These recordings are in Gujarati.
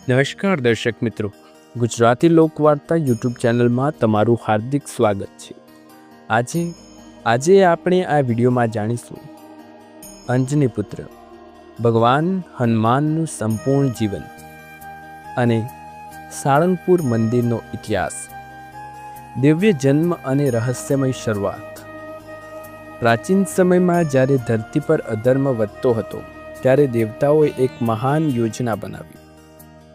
નમસ્કાર દર્શક મિત્રો, ગુજરાતી લોકવાર્તા યુટ્યુબ ચેનલમાં તમારું હાર્દિક સ્વાગત છે। આજે આપણે આ વિડીયોમાં જાણીશું અંજની પુત્ર ભગવાન હનુમાનનું સંપૂર્ણ જીવન અને સાળંગપુર મંદિરનો ઇતિહાસ, દિવ્ય જન્મ અને રહસ્યમય શરૂઆત। પ્રાચીન સમયમાં જ્યારે ધરતી પર અધર્મ વધતો હતો ત્યારે દેવતાઓએ એક મહાન યોજના બનાવી,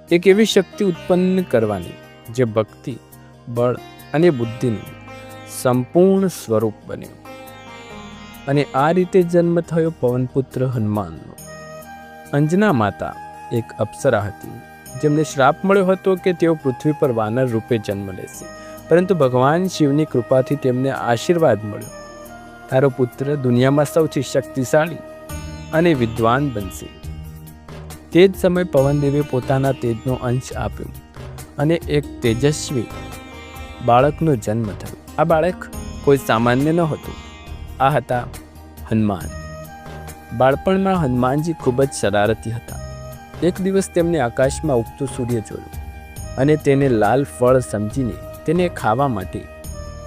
એક એવી શક્તિ ઉત્પન્ન કરવાની જે ભક્તિ, બળ અને બુદ્ધિનું સંપૂર્ણ સ્વરૂપ બન્યું। અને આ રીતે જન્મ થયો પવનપુત્ર હનુમાનનો। અંજના માતા એક અપ્સરા હતી જેમને શ્રાપ મળ્યો હતો કે તેઓ પૃથ્વી પર વાનર રૂપે જન્મ લેશે, પરંતુ ભગવાન શિવની કૃપાથી તેમને આશીર્વાદ મળ્યો, તારો પુત્ર દુનિયામાં સૌથી શક્તિશાળી અને વિદ્વાન બનશે। તે જ સમયે પવનદેવે પોતાના તેજનો અંશ આપ્યો અને એક તેજસ્વી બાળકનો જન્મ થયો। આ બાળક કોઈ સામાન્ય ન હતું, આ હતા હનુમાન। બાળપણમાં હનુમાનજી ખૂબ જ શરારતી હતા। એક દિવસ તેમને આકાશમાં ઉગતું સૂર્ય જોયું અને તેને લાલ ફળ સમજીને તેને ખાવા માટે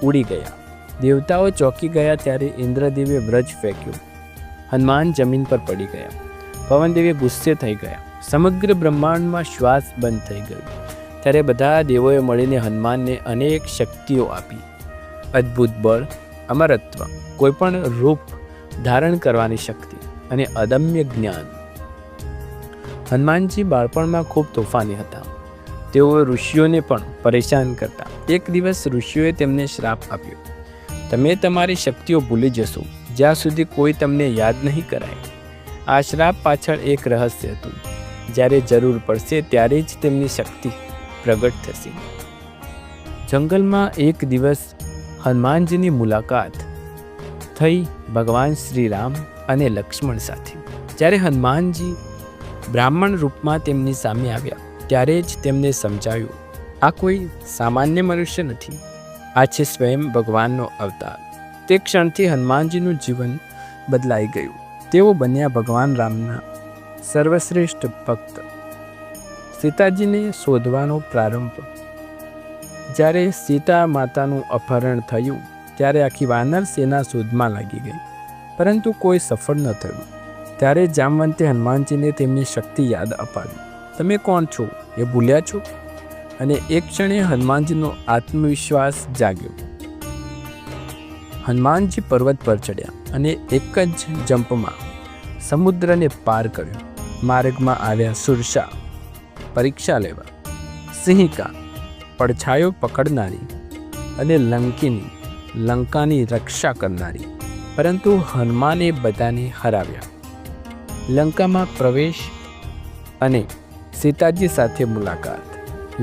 ઉડી ગયા। દેવતાઓ ચોંકી ગયા ત્યારે ઇન્દ્રદેવે વ્રજ ફેંક્યું, હનુમાન જમીન પર પડી ગયા। પવનદેવે ગુસ્સે થઈ ગયા, સમગ્ર બ્રહ્માંડમાં શ્વાસ બંધ થઈ ગયો। ત્યારે બધા દેવોએ મળીને હનુમાનને અનેક શક્તિઓ આપી, અદ્ભુત બળ, અમરત્વ, કોઈપણ રૂપ ધારણ કરવાની શક્તિ અને અદમ્ય જ્ઞાન। હનુમાનજી બાળપણમાં ખૂબ તોફાની હતા। તેઓ ઋષિઓને પણ પરેશાન કરતા। એક દિવસ ઋષિઓએ તેમને શ્રાપ આપ્યો, તમે તમારી શક્તિઓ ભૂલી જશો જ્યાં સુધી કોઈ તમને યાદ નહીં કરાય। આ શ્રાપ પાછળ એક રહસ્ય હતું, જ્યારે જરૂર પડશે ત્યારે જ તેમની શક્તિ પ્રગટ થશે। જંગલમાં એક દિવસ હનુમાનજીની મુલાકાત થઈ ભગવાન શ્રી રામ અને લક્ષ્મણ સાથે। જ્યારે હનુમાનજી બ્રાહ્મણ રૂપમાં તેમની સામે આવ્યા ત્યારે જ તેમને સમજાયું, આ કોઈ સામાન્ય મનુષ્ય નથી, આ છે સ્વયં ભગવાનનો અવતાર। તે ક્ષણથી હનુમાનજીનું જીવન બદલાઈ ગયું। તેઓ બન્યા ભગવાન રામના સર્વશ્રેષ્ઠ ભક્ત। સીતાજીને શોધવાનો પ્રારંભ। જ્યારે સીતા માતાનું અપહરણ થયું ત્યારે આખી વાનર સેના શોધમાં લાગી ગઈ, પરંતુ કોઈ સફળ ન થયું। ત્યારે જામવંતે હનુમાનજીને તેમની શક્તિ યાદ અપાવી, તમે કોણ છો એ ભૂલ્યા છો? અને એક ક્ષણે હનુમાનજીનો આત્મવિશ્વાસ જાગ્યો। હનુમાનજી પર્વત પર ચડ્યા અને એક જ જમ્પમાં સમુદ્રને પાર કર્યો। માર્ગમાં આવ્યા સુરસા, પરીક્ષા લેવા, સિંહિકા, પડછાયો પકડનારી, અને લંકિની, લંકાની રક્ષા કરનારી, પરંતુ હનુમાને બધાને હરાવ્યા। લંકામાં પ્રવેશ અને સીતાજી સાથે મુલાકાત।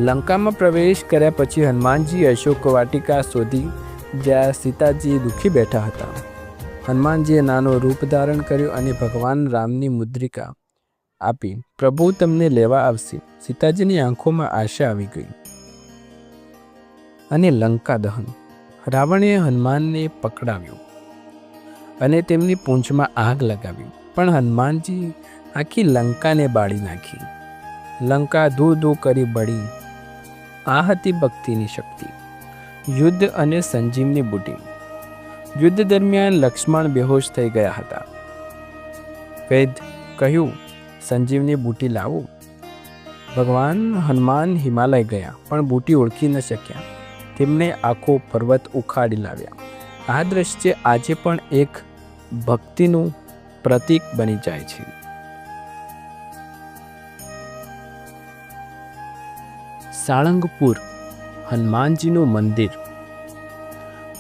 લંકામાં પ્રવેશ કર્યા પછી હનુમાનજી અશોક વાટિકા શોધી જ્યાં સીતાજી દુઃખી બેઠા હતા। હનુમાનજીએ નાનો રૂપ ધારણ કર્યો અને ભગવાન રામની મુદ્રિકા આપી, પ્રભુ તમને લેવા આવશે। સીતાજીની આંખોમાં આશા આવી ગઈ। અને લંકા દહન। રાવણે હનુમાનને પકડાવ્યો અને તેમની પૂંછમાં આગ લગાવી, પણ હનુમાનજી આખી લંકાને બાળી નાખી। લંકા ધૂ ધૂ કરી બળી। આ હતી ભક્તિની શક્તિ। યુદ્ધ અને સંજીવની બુટી। યુદ્ધ દરમિયાન લક્ષ્મણ બેહોશ થઈ ગયા હતા। વૈદ કહ્યું, સંજીવની બુટી લાવો। ભગવાન હનુમાન હિમાલય ગયા પણ બુટી ઓળખી ન શક્યા। તેમને આખો પર્વત ઉખાડી લાવ્યા। આ દ્રશ્ય આજે પણ એક ભક્તિનું પ્રતીક બની જાય છે। સાળંગપુર હનુમાનજીનું મંદિર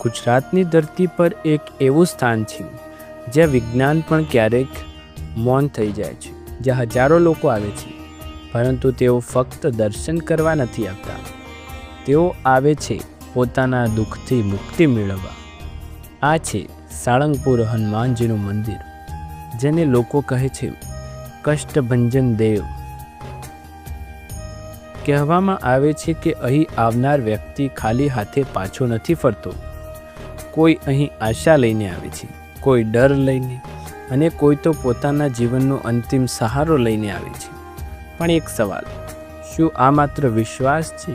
ગુજરાતની ધરતી પર એક એવું સ્થાન છે જ્યાં વિજ્ઞાન પણ ક્યારેક મૌન થઈ જાય છે, જ્યાં હજારો લોકો આવે છે, પરંતુ તેઓ ફક્ત દર્શન કરવા નથી આવતા, તેઓ આવે છે પોતાના દુઃખથી મુક્તિ મેળવવા। આ છે સાળંગપુર હનુમાનજીનું મંદિર, જેને લોકો કહે છે કષ્ટભંજન દેવ। કહેવામાં આવે છે કે અહીં આવનાર વ્યક્તિ ખાલી હાથે પાછો નથી ફરતો। કોઈ અહીં આશા લઈને આવે છે, કોઈ ડર લઈને, અને કોઈ તો પોતાના જીવનનો અંતિમ સહારો લઈને આવે છે। પણ એક સવાલ, શું આ માત્ર વિશ્વાસ છે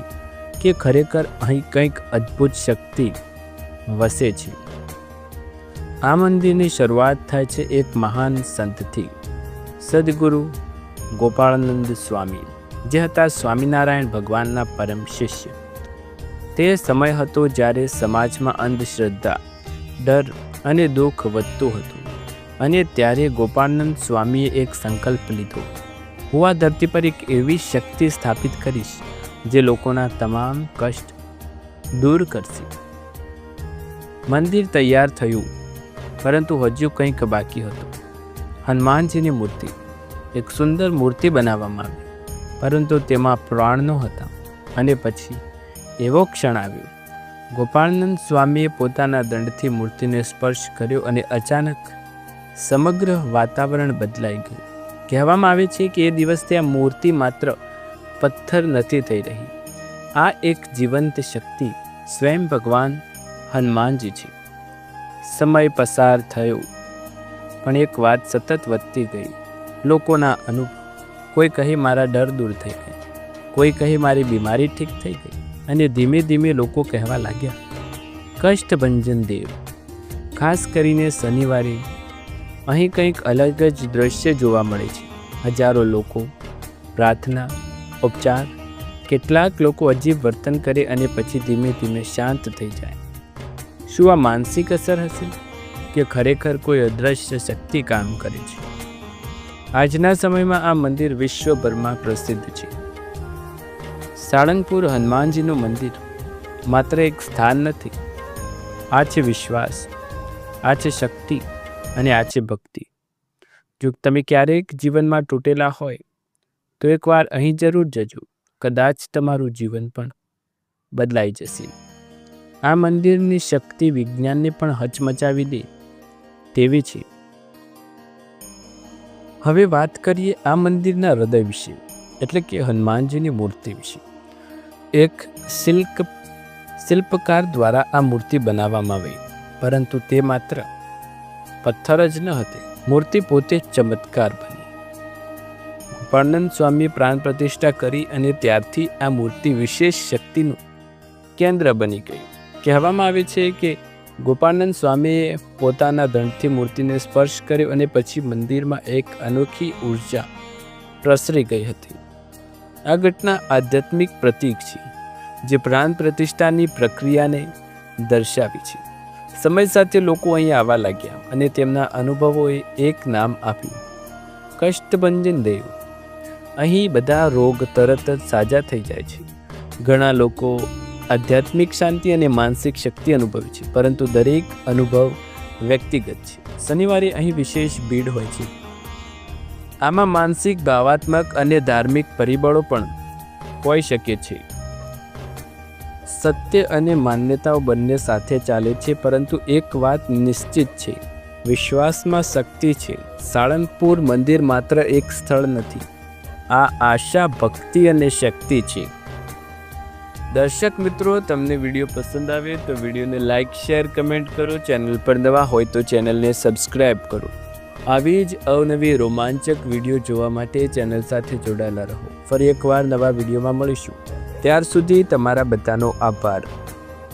કે ખરેખર અહીં કંઈક અદ્ભુત શક્તિ વસે છે? આ મંદિરની શરૂઆત થાય છે એક મહાન સંતથી, સદગુરુ ગોપાળાનંદ સ્વામી, જે હતા સ્વામિનારાયણ ભગવાનના પરમ શિષ્ય. તે સમય હતો જ્યારે સમાજમાં અંધશ્રદ્ધા, ડર અને દુઃખ વધતું હતું, અને ત્યારે ગોપાળાનંદ સ્વામીએ એક સંકલ્પ લીધો: હું આ ધરતી પર એક એવી શક્તિ સ્થાપિત કરીશ જે લોકોના તમામ કષ્ટ દૂર કરશે. મંદિર તૈયાર થયું, પરંતુ હજુ કંઈક બાકી હતું. હનુમાનજીની મૂર્તિ, એક સુંદર મૂર્તિ બનાવવામાં આવી, પરંતુ તેમાં પ્રાણ નહોતા. અને પછી એવો ક્ષણ આવ્યો. ગોપાળાનંદ સ્વામીએ પોતાના દંડથી મૂર્તિને સ્પર્શ કર્યો અને અચાનક સમગ્ર વાતાવરણ બદલાઈ ગયું. કહેવામાં આવે છે કે એ દિવસથી આ મૂર્તિ માત્ર પથ્થર નથી થઈ રહી. આ એક જીવંત શક્તિ સ્વયં ભગવાન હનુમાનજી છે. સમય પસાર થયો, પણ એક વાત સતત વધતી ગઈ. લોકોના અનુભવ. કોઈ કહે મારા ડર દૂર થઈ ગયા, કોઈ કહે મારી બીમારી ઠીક થઈ ગઈ, અને ધીમે ધીમે લોકો કહેવા લાગ્યા, કષ્ટભંજન દેવ. ખાસ કરીને શનિવારે અહીં કંઈક અલગ જ દ્રશ્ય જોવા મળે છે. હજારો લોકો, પ્રાર્થના, ઉપચાર. કેટલાક લોકો અજીબ વર્તન કરે અને પછી ધીમે ધીમે શાંત થઈ જાય. શું આ માનસિક અસર હશે કે ખરેખર કોઈ અદ્રશ્ય શક્તિ કામ કરે છે? આજના સમયમાં આ મંદિર વિશ્વભરમાં પ્રસિદ્ધ છે. સાળંગપુર હનુમાનજીનું મંદિર માત્ર એક સ્થાન નથી. આ છે વિશ્વાસ, આ છે શક્તિ, અને આ છે ભક્તિ. જો તમે ક્યારેક જીવનમાં તૂટેલા હોય તો એકવાર અહીં જરૂર જજો. કદાચ તમારું જીવન પણ બદલાઈ જશે. આ મંદિરની શક્તિ વિજ્ઞાનને પણ હચમચાવી દે તેવી છે. હવે વાત કરીએ આ મંદિરના હૃદય વિશે, એટલે કે હનુમાનજીની મૂર્તિ વિશે. એક શિલ્પકાર દ્વારા આ મૂર્તિ બનાવવામાં આવી, પરંતુ તે માત્ર પથ્થર જ ન હતી. મૂર્તિ પોતે ચમત્કાર બની. ગોપાળાનંદ સ્વામીએ પ્રાણ પ્રતિષ્ઠા કરી અને ત્યારથી આ મૂર્તિ વિશેષ શક્તિનું કેન્દ્ર બની ગઈ. કહેવામાં આવે છે કે ગોપાળાનંદ સ્વામીએ પોતાના દંડથી મૂર્તિને સ્પર્શ કર્યો અને પછી મંદિરમાં એક અનોખી ઉર્જા પ્રસરી ગઈ હતી. આ ઘટના આધ્યાત્મિક પ્રતીક છે જે પ્રાણ પ્રતિષ્ઠાની પ્રક્રિયાને દર્શાવી છે. સમય સાથે લોકો અહીં આવવા લાગ્યા અને તેમના અનુભવોએ એક નામ આપ્યું: કષ્ટભંજન દેવ. અહીં બધા રોગ તરત જ સાજા થઈ જાય છે. ઘણા લોકો આધ્યાત્મિક શાંતિ અને માનસિક શક્તિ અનુભવે છે, પરંતુ દરેક અનુભવ વ્યક્તિગત છે. શનિવારે અહીં વિશેષ ભીડ હોય છે. આમાં માનસિક, ભાવાત્મક અને ધાર્મિક પરિબળો પણ હોઈ શકે છે. સત્ય અને માન્યતાઓ બંને સાથે ચાલે છે, પરંતુ એક વાત નિશ્ચિત છે: વિશ્વાસમાં શક્તિ છે. સાળંગપુર મંદિર માત્ર એક સ્થળ નથી, આ આશા, ભક્તિ અને શક્તિ છે. દર્શક મિત્રો, તમને વિડીયો પસંદ આવે તો વિડીયોને લાઇક, શેર, કમેન્ટ કરો. ચેનલ પર નવા હોય તો ચેનલને સબસ્ક્રાઈબ કરો. આવી જ અવનવી રોમાંચક વિડીયો જોવા માટે ચેનલ સાથે જોડાયેલા રહો. ફરી એકવાર નવા વિડીયોમાં મળીશું. ત્યાર સુધી તમારા બધાનો આભાર.